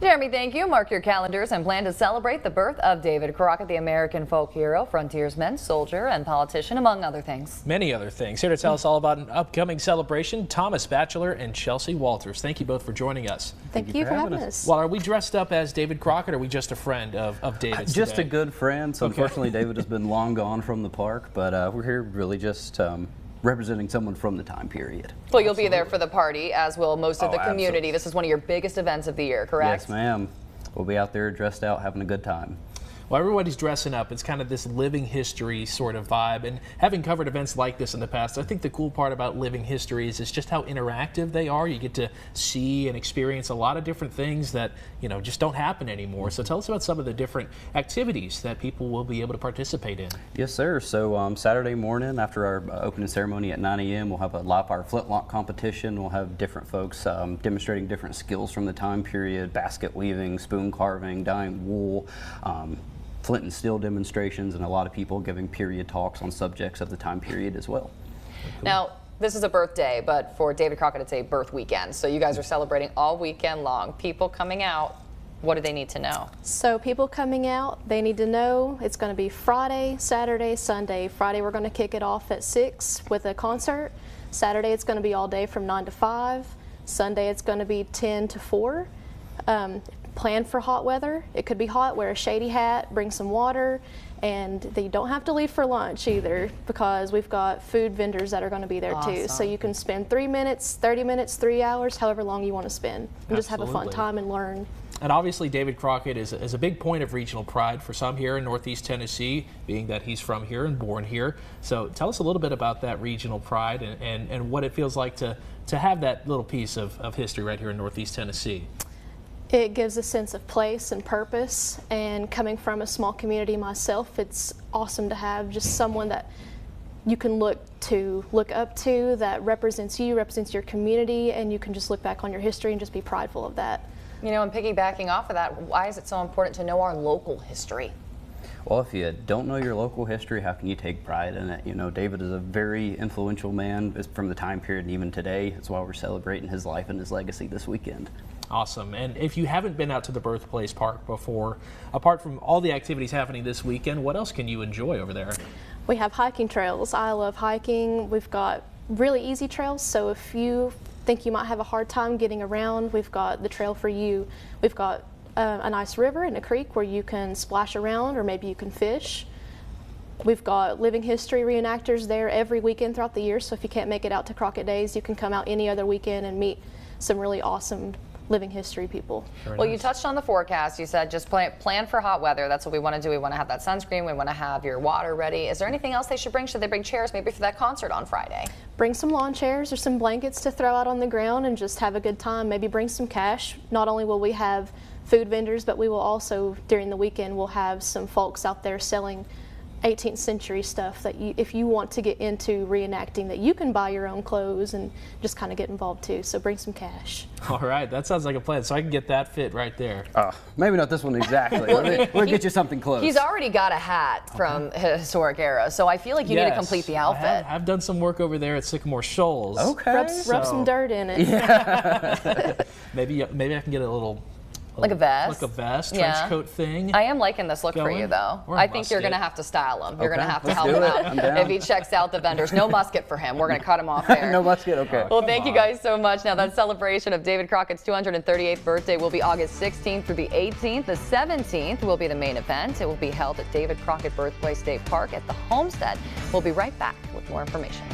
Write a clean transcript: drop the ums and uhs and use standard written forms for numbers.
Jeremy, thank you. Mark your calendars and plan to celebrate the birth of David Crockett, the American folk hero, frontiersman, soldier, and politician, among other things. Many other things. Here to tell us all about an upcoming celebration, Thomas Batchelor and Chelsea Walters. Thank you both for joining us. Thank you for having us. Well, are we dressed up as David Crockett, or are we just a friend of David's Just today? a good friend. So unfortunately, David has been long gone from the park, but we're here really just representing someone from the time period. Well, you'll be there for the party, as will most of the community. Absolutely. This is one of your biggest events of the year, correct? Yes, ma'am. We'll be out there dressed out, having a good time. Well, everybody's dressing up. It's kind of this living history sort of vibe. And having covered events like this in the past, I think the cool part about living histories is just how interactive they are. You get to see and experience a lot of different things that, you know, just don't happen anymore. So tell us about some of the different activities that people will be able to participate in. Yes, sir. So Saturday morning, after our opening ceremony at 9 a.m., we'll have a live fire flintlock competition. We'll have different folks demonstrating different skills from the time period: basket weaving, spoon carving, dyeing wool, flint and steel demonstrations, and a lot of people giving period talks on subjects of the time period as well. Now, this is a birthday, but for David Crockett, it's a birth weekend. So you guys are celebrating all weekend long. People coming out, what do they need to know? So people coming out, they need to know it's going to be Friday, Saturday, Sunday. Friday, we're going to kick it off at 6 with a concert. Saturday, it's going to be all day from 9 to 5. Sunday, it's going to be 10 to 4. Plan for hot weather. It could be hot, wear a shady hat, bring some water, and you don't have to leave for lunch either, because we've got food vendors that are going to be there too. So you can spend 3 minutes, 30 minutes, 3 hours, however long you want to spend, and just have a fun time and learn. And obviously David Crockett is a big point of regional pride for some here in Northeast Tennessee, being that he's from here and born here. So tell us a little bit about that regional pride and what it feels like to have that little piece of history right here in Northeast Tennessee. It gives a sense of place and purpose, and coming from a small community myself, it's awesome to have just someone that you can look up to, that represents you, represents your community, and you can just look back on your history and just be prideful of that. You know, and piggybacking off of that, why is it so important to know our local history? Well, if you don't know your local history, how can you take pride in it? You know, David is a very influential man from the time period and even today. That's why we're celebrating his life and his legacy this weekend. Awesome. And if you haven't been out to the Birthplace Park before, apart from all the activities happening this weekend, what else can you enjoy over there? We have hiking trails. I love hiking. We've got really easy trails, so if you think you might have a hard time getting around, we've got the trail for you. We've got a nice river and a creek where you can splash around, or maybe you can fish. We've got living history reenactors there every weekend throughout the year, so if you can't make it out to Crockett Days, you can come out any other weekend and meet some really awesome living history people. Well, you touched on the forecast. You said just plan for hot weather. That's what we want to do. We want to have that sunscreen. We want to have your water ready. Is there anything else they should bring? Should they bring chairs maybe for that concert on Friday? Bring some lawn chairs or some blankets to throw out on the ground and just have a good time. Maybe bring some cash. Not only will we have food vendors, but we will also, during the weekend, we'll have some folks out there selling 18th century stuff that if you want to get into reenacting, that you can buy your own clothes and just kind of get involved too. So bring some cash. All right, that sounds like a plan. So I can get that fit right there. Maybe not this one exactly. We'll get you something close. He's already got a hat from historic era, so I feel like you need to complete the outfit. I've done some work over there at Sycamore Shoals. Okay. Rub some dirt in it. Yeah. maybe I can get a little. Like a vest? Like a vest, trench coat thing. I am liking this look for you, though. I think you're going to have to style him. You're going to have to help him out if he checks out the vendors. No musket for him. We're going to cut him off there. No musket? Okay. Well, thank you guys so much. Now, that celebration of David Crockett's 238th birthday will be August 16th through the 18th. The 17th will be the main event. It will be held at David Crockett Birthplace State Park at the Homestead. We'll be right back with more information.